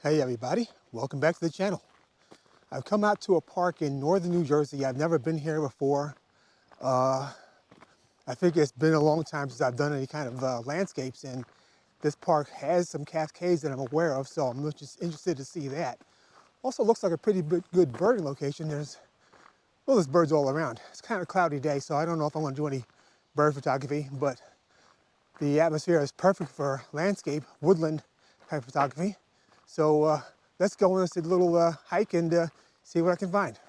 Hey everybody, welcome back to the channel. I've come out to a park in northern New Jersey. I've never been here before. I think it's been a long time since I've done any kind of landscapes, and this park has some cascades that I'm aware of, so I'm just interested to see that. Also looks like a pretty good birding location. There's birds all around. It's kind of a cloudy day, so I don't know if I want to do any bird photography, but the atmosphere is perfect for landscape, woodland type photography. So let's go on this little hike and see what I can find.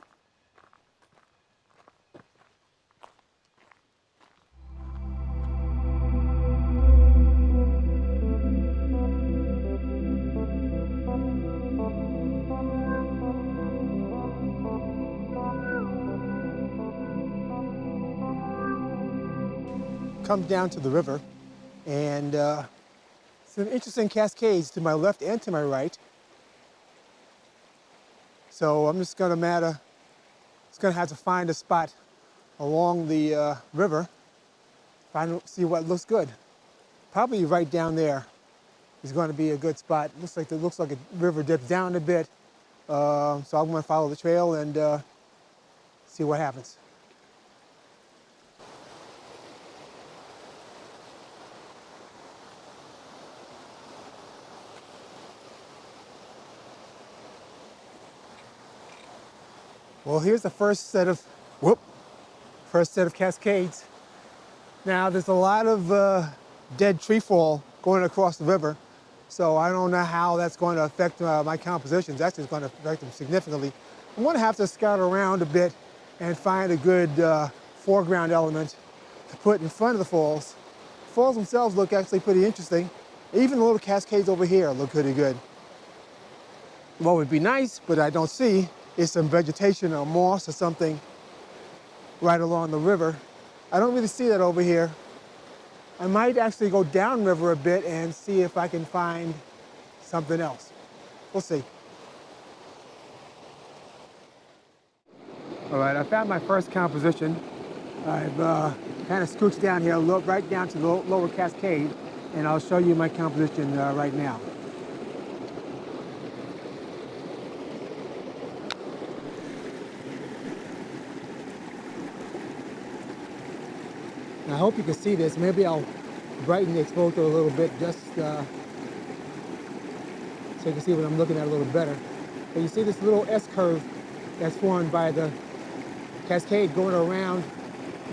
Come down to the river, and some interesting cascades to my left and to my right. So I'm just gonna have to find a spot along the river, see what looks good. Probably right down there is going to be a good spot. Looks like the river dips down a bit, so I'm going to follow the trail and see what happens. Well, here's the first set of cascades. Now there's a lot of dead tree fall going across the river, so I don't know how that's going to affect my compositions. That's just going to affect them significantly. I'm going to have to scout around a bit and find a good foreground element to put in front of the falls. The falls themselves look actually pretty interesting. Even the little cascades over here look pretty good. What would be nice, but I don't see, is some vegetation or moss or something right along the river. I don't really see that over here. I might actually go downriver a bit and see if I can find something else. We'll see. All right, I found my first composition. I've kind of scooched down here, right down to the lower cascade, and I'll show you my composition right now. I hope you can see this. Maybe I'll brighten the exposure a little bit just so you can see what I'm looking at a little better. But you see this little S-curve that's formed by the cascade going around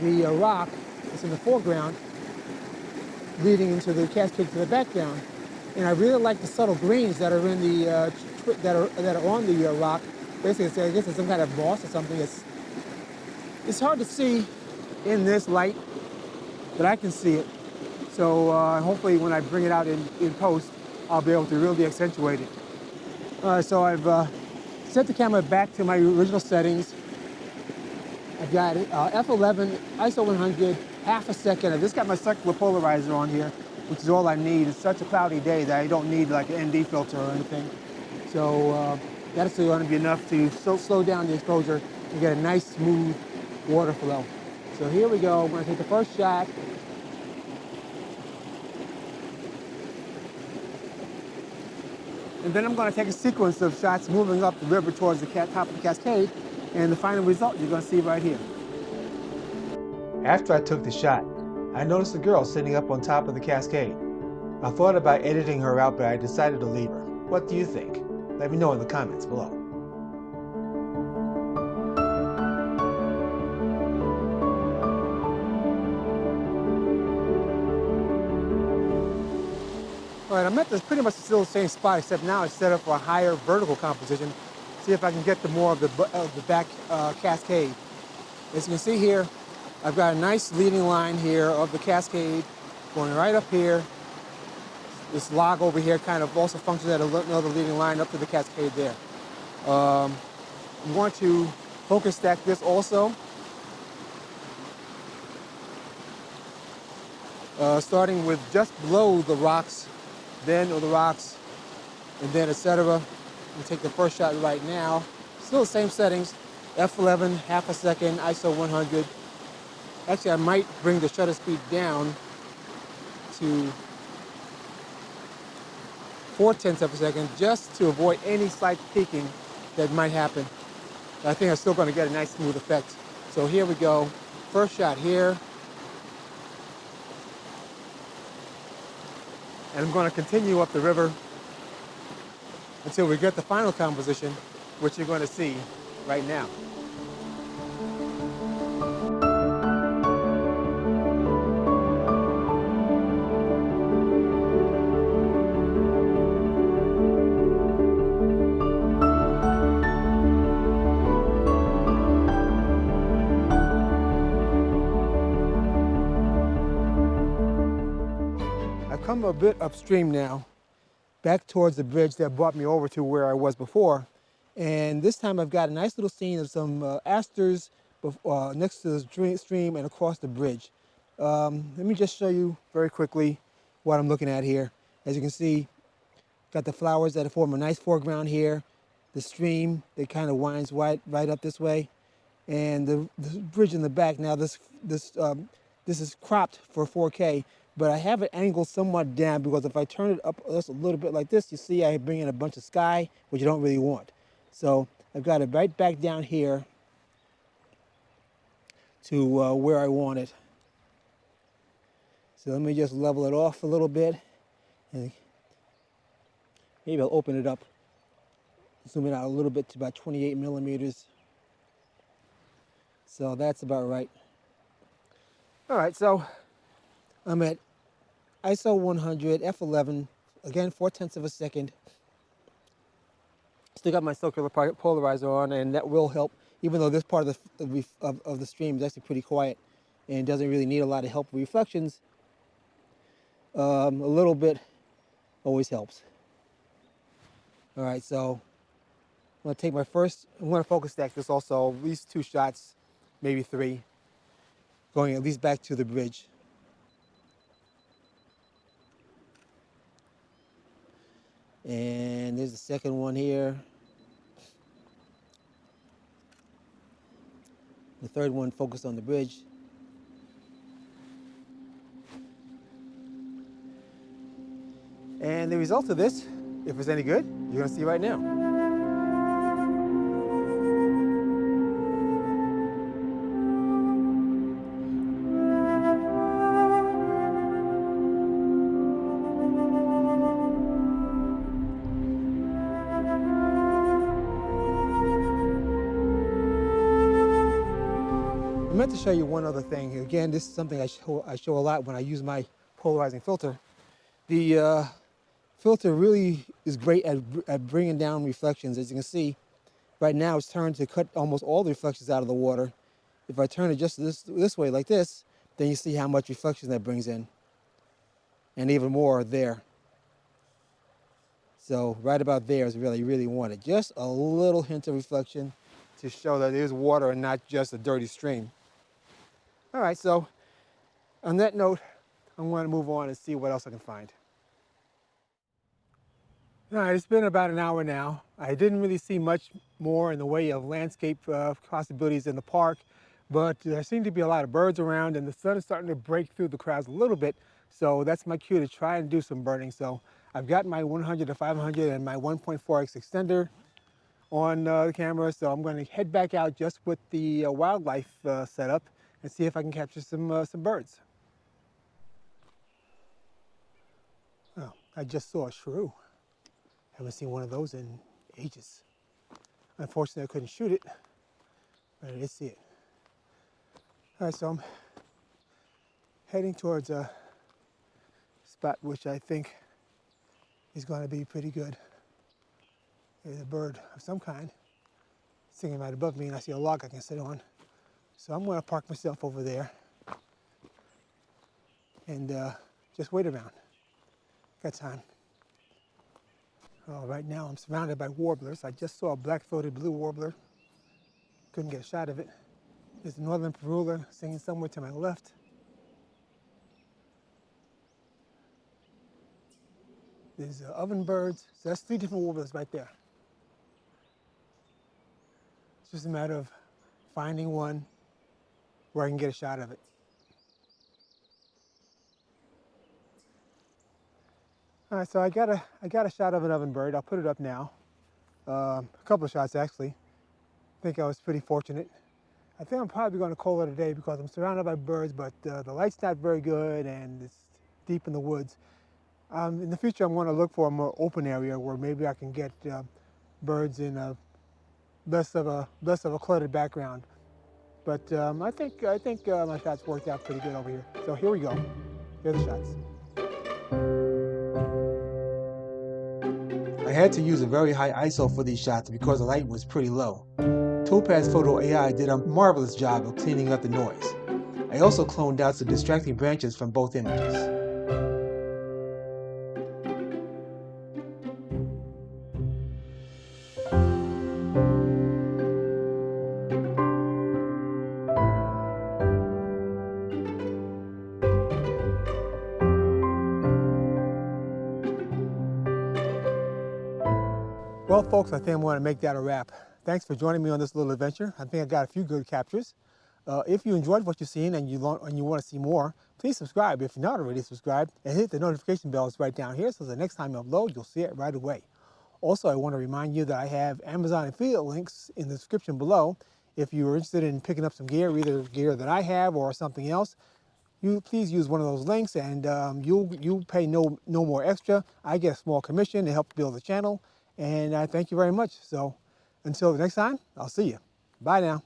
the rock that's in the foreground, leading into the cascade to the background. And I really like the subtle greens that are in the that are on the rock. Basically, I guess it's some kind of moss or something. It's hard to see in this light, but I can see it. So hopefully when I bring it out in post, I'll be able to really accentuate it. So I've set the camera back to my original settings. I've got F11, ISO 100, half a second. I've just got my circular polarizer on here, which is all I need. It's such a cloudy day that I don't need like an ND filter or anything. So that's going to be enough to slow down the exposure and get a nice smooth water flow. So here we go. I'm going to take the first shot. And then I'm going to take a sequence of shots moving up the river towards the top of the cascade, and the final result you're going to see right here. After I took the shot, I noticed a girl sitting up on top of the cascade. I thought about editing her out, but I decided to leave her. What do you think? Let me know in the comments below. All right, I'm at pretty much still the same spot, except now it's set up for a higher vertical composition. See if I can get to more of the back cascade. As you can see here, I've got a nice leading line here of the cascade going right up here. This log over here kind of also functions as another leading line up to the cascade there. I'm going to focus stack this also. Starting with just below the rocks, then the rocks, and then etc. We'll take the first shot right now. Still the same settings, F11, half a second, ISO 100. Actually, I might bring the shutter speed down to 4/10 of a second, just to avoid any slight peaking that might happen. I think I'm still going to get a nice smooth effect. So here we go. First shot here. And I'm going to continue up the river until we get the final composition, which you're going to see right now. I've come a bit upstream now, back towards the bridge that brought me over to where I was before. And this time I've got a nice little scene of some asters next to the stream and across the bridge. Let me just show you very quickly what I'm looking at here. As you can see, got the flowers that form a nice foreground here. The stream that kind of winds right up this way. And the bridge in the back. Now this is cropped for 4K, but I have it angled somewhat down because if I turn it up just a little bit like this, you see I bring in a bunch of sky, which you don't really want. So I've got it right back down here to where I want it. So let me just level it off a little bit, and maybe I'll open it up, zoom it out a little bit to about 28 millimeters. So that's about right. All right, so I'm at ISO 100, F11, again, 4/10 of a second. Still got my circular polarizer on, and that will help, even though this part of the stream is actually pretty quiet and doesn't really need a lot of help with reflections. A little bit always helps. All right, so I'm gonna take my first, I'm gonna focus stack this also, at least 2 shots, maybe 3, going at least back to the bridge. And there's the second one here. The third one focused on the bridge. And the result of this, if it's any good, you're gonna see right now. I meant to show you one other thing. Again, this is something I show a lot when I use my polarizing filter. The filter really is great at bringing down reflections. As you can see, right now it's turned to cut almost all the reflections out of the water. If I turn it just this way, like this, then you see how much reflection that brings in. And even more there. So right about there is really, really wanted. Just a little hint of reflection to show that there's water and not just a dirty stream. All right, so on that note, I'm going to move on and see what else I can find. All right, it's been about an hour now. I didn't really see much more in the way of landscape possibilities in the park, but there seem to be a lot of birds around and the sun is starting to break through the clouds a little bit. So that's my cue to try and do some birding. So I've got my 100 to 500 and my 1.4x extender on the camera. So I'm going to head back out just with the wildlife setup and see if I can capture some birds. Oh, I just saw a shrew. Haven't seen one of those in ages. Unfortunately, I couldn't shoot it, but I did see it. All right, so I'm heading towards a spot which I think is going to be pretty good. There's a bird of some kind singing right above me, and I see a log I can sit on. So I'm going to park myself over there and just wait around. Got time. Right now I'm surrounded by warblers. I just saw a black-throated blue warbler. Couldn't get a shot of it. There's a northern parula singing somewhere to my left. There's oven birds. So that's 3 different warblers right there. It's just a matter of finding one where I can get a shot of it. All right, so I got a shot of an ovenbird. I'll put it up now. A couple of shots actually. I think I was pretty fortunate. I think I'm probably going to call it a day because I'm surrounded by birds, but the light's not very good and it's deep in the woods. In the future, I'm going to look for a more open area where maybe I can get birds in a less of a cluttered background. But I think my shots worked out pretty good over here. So here we go. Here are the shots. I had to use a very high ISO for these shots because the light was pretty low. Topaz Photo AI did a marvelous job of cleaning up the noise. I also cloned out some distracting branches from both images. Well, folks, I think I'm going to make that a wrap. Thanks for joining me on this little adventure. I think I got a few good captures. If you enjoyed what you've seen and you want to see more, please subscribe if you're not already subscribed, and hit the notification bell right down here so the next time I upload, you'll see it right away. Also, I want to remind you that I have Amazon affiliate links in the description below. If you are interested in picking up some gear, either gear that I have or something else, you please use one of those links, and you'll pay no more extra. I get a small commission to help build the channel, and I thank you very much. So until the next time, I'll see you. Bye now.